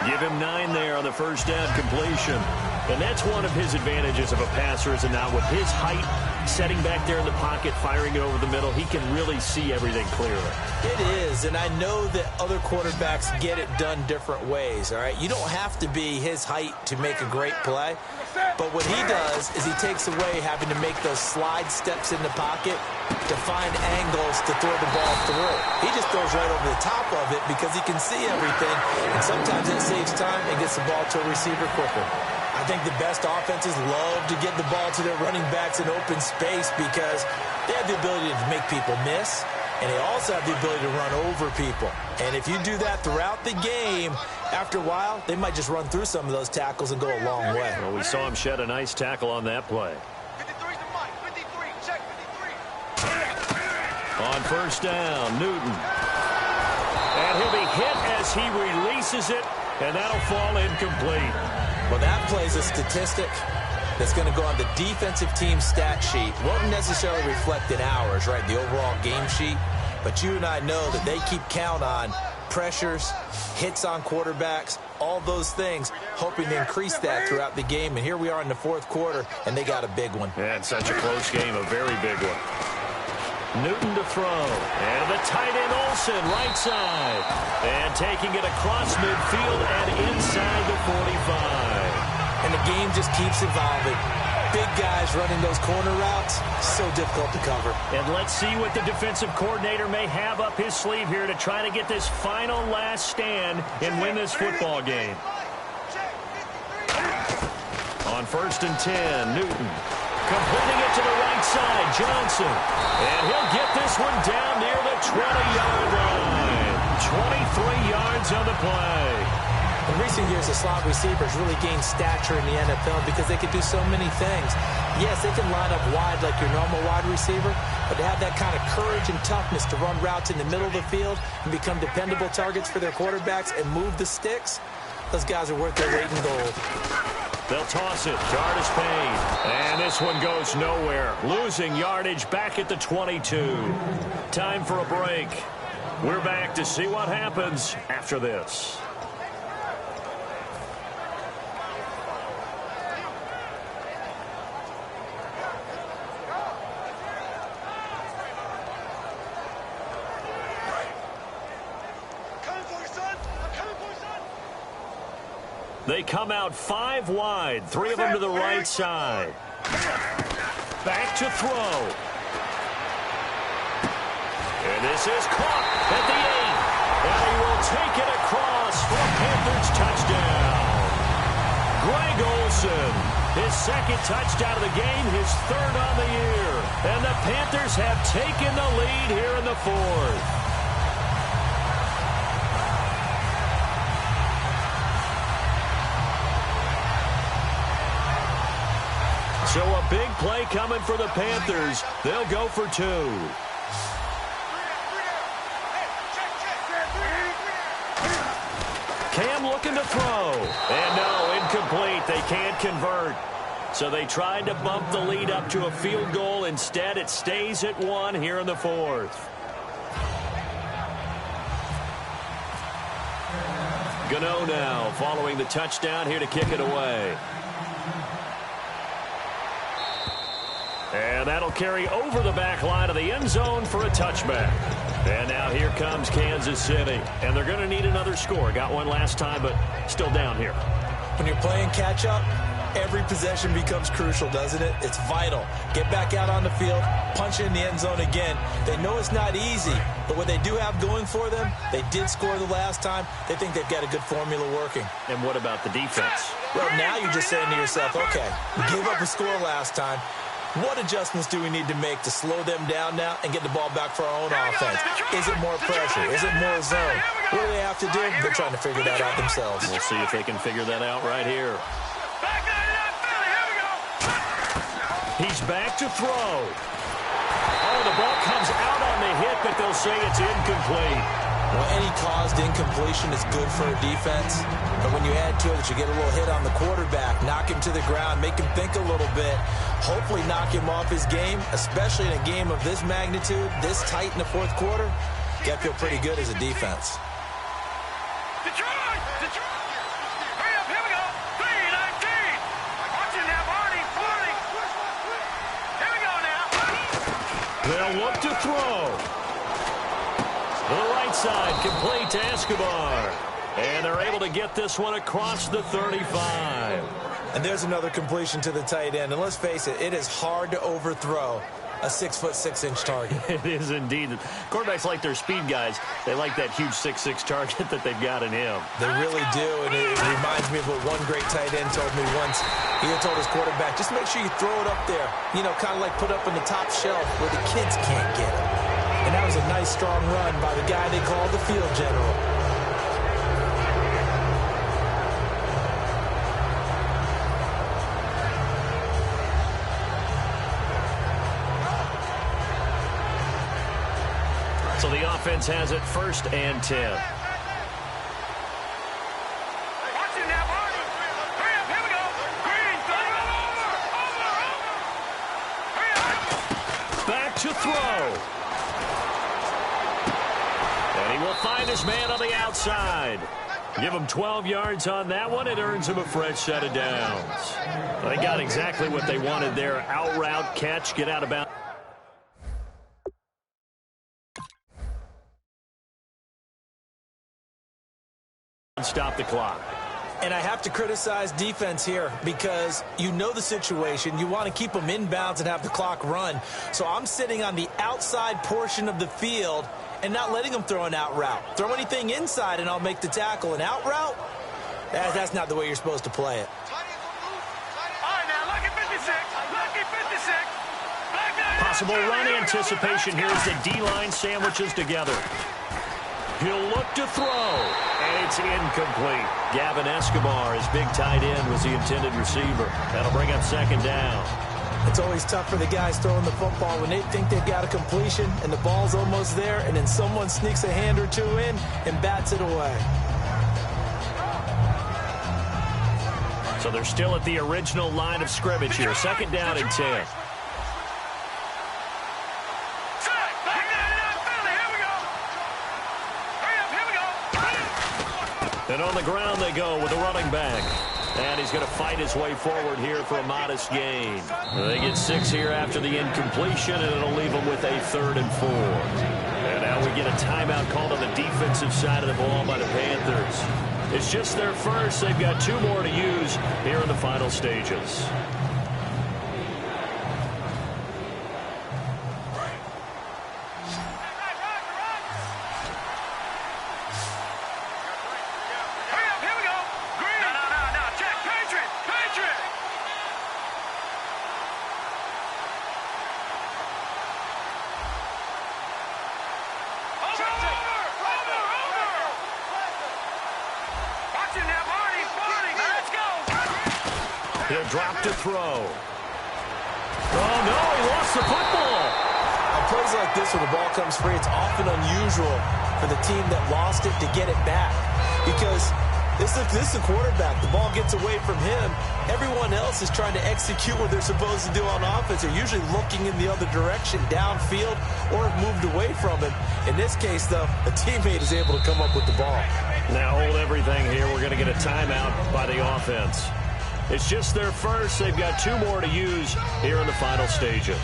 [SPEAKER 2] Give him 9 there on the first down completion. And that's one of his advantages of a passer, is not with his height, setting back there in the pocket, firing it over the middle. He can really see everything clearly.
[SPEAKER 3] It is, and I know that other quarterbacks get it done different ways, all right? You don't have to be his height to make a great play, but what he does is he takes away having to make those slide steps in the pocket to find angles to throw the ball through. He just throws right over the top of it because he can see everything, and sometimes it saves time and gets the ball to a receiver quicker. I think the best offenses love to get the ball to their running backs in open space because they have the ability to make people miss, and they also have the ability to run over people. And if you do that throughout the game, after a while, they might just run through some of those tackles and go a long way.
[SPEAKER 2] Well, we saw him shed a nice tackle on that play.
[SPEAKER 4] 53's the mic. 53. Check 53.
[SPEAKER 2] On first down, Newton. And he'll be hit as he releases it, and that'll fall incomplete.
[SPEAKER 3] Well, that plays a statistic that's going to go on the defensive team stat sheet. Won't necessarily reflect in ours, right, the overall game sheet. But you and I know that they keep count on pressures, hits on quarterbacks, all those things, hoping to increase that throughout the game. And here we are in the 4th quarter, and they got a big one.
[SPEAKER 2] And such a close game, a very big one. Newton to throw. And the tight end Olsen, right side. And taking it across midfield and inside the 45.
[SPEAKER 3] And the game just keeps evolving. Big guys running those corner routes, so difficult to cover.
[SPEAKER 2] And let's see what the defensive coordinator may have up his sleeve here to try to get this final last stand and win this football game. On first and 10, Newton. Completing it to the right side, Johnson. And he'll get this one down near the 20-yard line. 23 yards on the play.
[SPEAKER 3] In recent years, the slot receivers really gained stature in the NFL because they can do so many things. Yes, they can line up wide like your normal wide receiver, but to have that kind of courage and toughness to run routes in the middle of the field and become dependable targets for their quarterbacks and move the sticks, those guys are worth their weight in gold.
[SPEAKER 2] They'll toss it. Jarvis Payne. And this one goes nowhere. Losing yardage back at the 22. Time for a break. We're back to see what happens after this. They come out 5 wide, 3 of them to the right side. Back to throw. And this is caught at the 8. And he will take it across for a Panthers touchdown. Greg Olsen, his 2nd touchdown of the game, his 3rd on the year. And the Panthers have taken the lead here in the 4th. So a big play coming for the Panthers. They'll go for 2. Cam looking to throw. And no, incomplete. They can't convert. So they tried to bump the lead up to a field goal. Instead, it stays at 1 here in the 4th. Gano now following the touchdown here to kick it away. And that'll carry over the back line of the end zone for a touchback. And now here comes Kansas City. And they're going to need another score. Got one last time, but still down here.
[SPEAKER 3] When you're playing catch-up, every possession becomes crucial, doesn't it? It's vital. Get back out on the field, punch it in the end zone again. They know it's not easy, but what they do have going for them, they did score the last time. They think they've got a good formula working.
[SPEAKER 2] And what about the defense?
[SPEAKER 3] Well, now you're just saying to yourself, okay, we gave up a score last time. What adjustments do we need to make to slow them down now and get the ball back for our own offense? Is it more pressure? Is it more zone? What do they have to do? They're trying to figure that out themselves.
[SPEAKER 2] We'll see if they can figure that out right here. He's back to throw. Oh, the ball comes out on the hit, but they'll say it's incomplete.
[SPEAKER 3] Well, any caused incompletion is good for a defense. But when you add to it that you get a little hit on the quarterback, knock him to the ground, make him think a little bit, hopefully knock him off his game, especially in a game of this magnitude, this tight in the fourth quarter, you got to feel pretty good as a defense.
[SPEAKER 4] Detroit! Hurry up, here we go. 3-19. Watch it now, Barney. Here we go now.
[SPEAKER 2] They'll look to throw. To the right side, complete to Escobar. And they're able to get this one across the 35.
[SPEAKER 3] And there's another completion to the tight end. And let's face it, it is hard to overthrow a 6'6" target.
[SPEAKER 2] It is indeed. Quarterbacks like their speed guys. They like that huge 6'6" target that they've got in him.
[SPEAKER 3] They really do, and it reminds me of what one great tight end told me once. He had told his quarterback, just make sure you throw it up there, you know, kind of like put up in the top shelf where the kids can't get it. And that was a nice, strong run by the guy they call the field general.
[SPEAKER 2] So the offense has it 1st and 10.
[SPEAKER 4] Watch it now, Barney. Hurry up, here we go. Green, over. Hurry up.
[SPEAKER 2] Back to throw. And he will find his man on the outside. Give him 12 yards on that one. It earns him a fresh set of downs. They got exactly what they wanted there. Out route, catch, get out of bounds. Stop the clock.
[SPEAKER 3] And I have to criticize defense here because you know the situation. You want to keep them inbounds and have the clock run. So I'm sitting on the outside portion of the field and not letting them throw an out route. Throw anything inside and I'll make the tackle. An out route? That's not the way you're supposed to play it.
[SPEAKER 4] All right, now, lucky 56. Lucky 56.
[SPEAKER 2] Possible run anticipation here as the D-line sandwiches together. He'll look to throw, and it's incomplete. Gavin Escobar, his big tight end, was the intended receiver. That'll bring up 2nd down.
[SPEAKER 3] It's always tough for the guys throwing the football when they think they've got a completion and the ball's almost there, and then someone sneaks a hand or two in and bats it away.
[SPEAKER 2] So they're still at the original line of scrimmage here. 2nd down and 10. And on the ground they go with the running back. And he's going to fight his way forward here for a modest gain. They get 6 here after the incompletion, and it'll leave them with a 3rd and 4. And now we get a timeout called on the defensive side of the ball by the Panthers. It's just their first. They've got 2 more to use here in the final stages. He'll drop to throw. Oh, no, he lost the football.
[SPEAKER 3] On plays like this where the ball comes free, it's often unusual for the team that lost it to get it back. Because this is the quarterback. The ball gets away from him. Everyone else is trying to execute what they're supposed to do on offense. They're usually looking in the other direction, downfield, or have moved away from him. In this case, though, a teammate is able to come up with the ball.
[SPEAKER 2] Now hold everything here. We're going to get a timeout by the offense. It's just their first. They've got 2 more to use here in the final stages.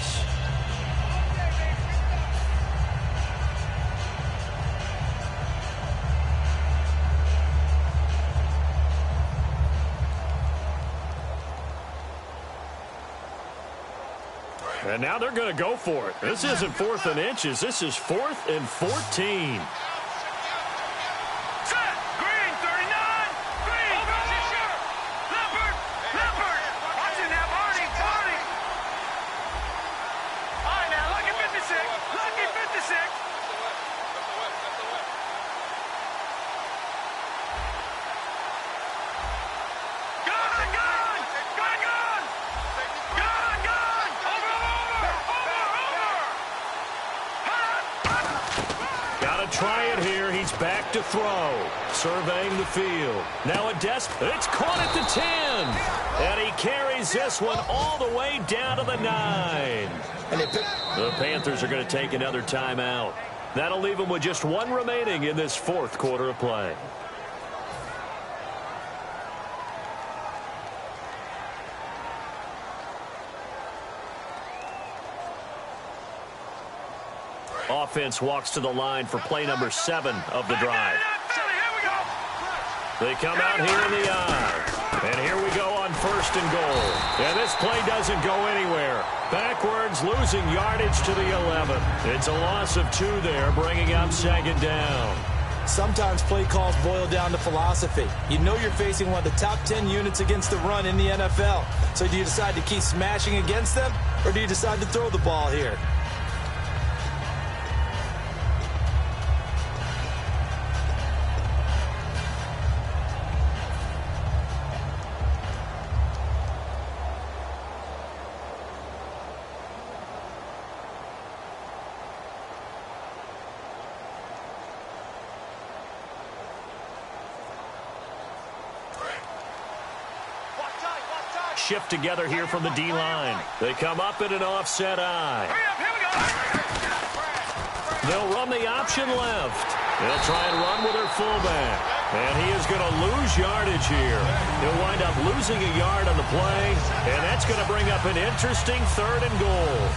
[SPEAKER 2] And now they're going to go for it. This isn't 4th and inches. This is 4th and 14. Try it here. He's back to throw. Surveying the field. Now a it's caught at the 10. And he carries this one all the way down to the 9. And the Panthers are going to take another timeout. That'll leave them with just 1 remaining in this 4th quarter of play. Offense walks to the line for play number 7 of the drive. They come out here in the I. And here we go on 1st and goal. And this play doesn't go anywhere. Backwards, losing yardage to the 11. It's a loss of 2 there, bringing up 2nd down.
[SPEAKER 3] Sometimes play calls boil down to philosophy. You know you're facing one of the top 10 units against the run in the NFL. So do you decide to keep smashing against them, or do you decide to throw the ball here?
[SPEAKER 2] Shift together here from the D-line. They come up in an offset I. They'll run the option left. They'll try and run with their fullback. And he is going to lose yardage here. He'll wind up losing a yard on the play, and that's going to bring up an interesting 3rd and goal.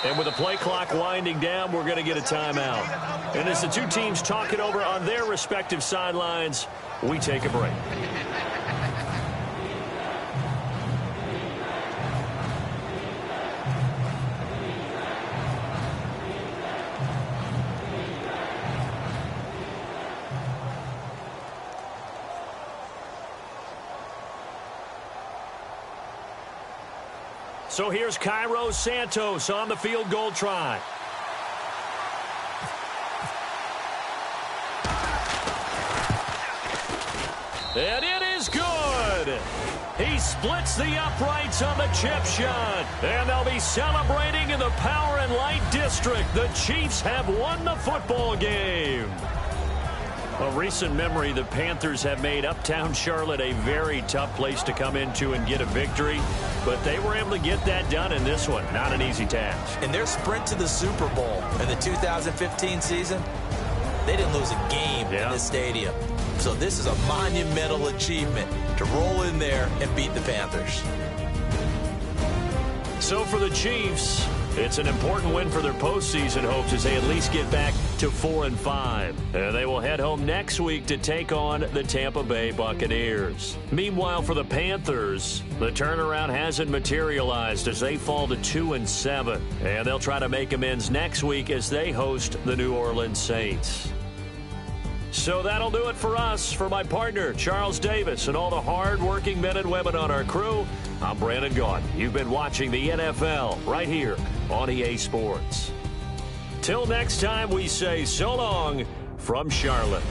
[SPEAKER 2] And with the play clock winding down, we're going to get a timeout. And as the 2 teams talk it over on their respective sidelines, we take a break. So here's Cairo Santos on the field goal try. And it is good. He splits the uprights on the chip shot. And they'll be celebrating in the Power and Light District. The Chiefs have won the football game. A recent memory, the Panthers have made uptown Charlotte a very tough place to come into and get a victory. But they were able to get that done in this one. Not an easy task.
[SPEAKER 3] In their sprint to the Super Bowl in the 2015 season, they didn't lose a game in this stadium. So this is a monumental achievement to roll in there and beat the Panthers.
[SPEAKER 2] So for the Chiefs, it's an important win for their postseason hopes as they at least get back to 4-5. And they will head home next week to take on the Tampa Bay Buccaneers. Meanwhile, for the Panthers, the turnaround hasn't materialized as they fall to 2-7. And they'll try to make amends next week as they host the New Orleans Saints. So that'll do it for us. For my partner, Charles Davis, and all the hard-working men and women on our crew, I'm Brandon Gaudin. You've been watching the NFL right here on EA Sports. Till next time, we say so long from Charlotte.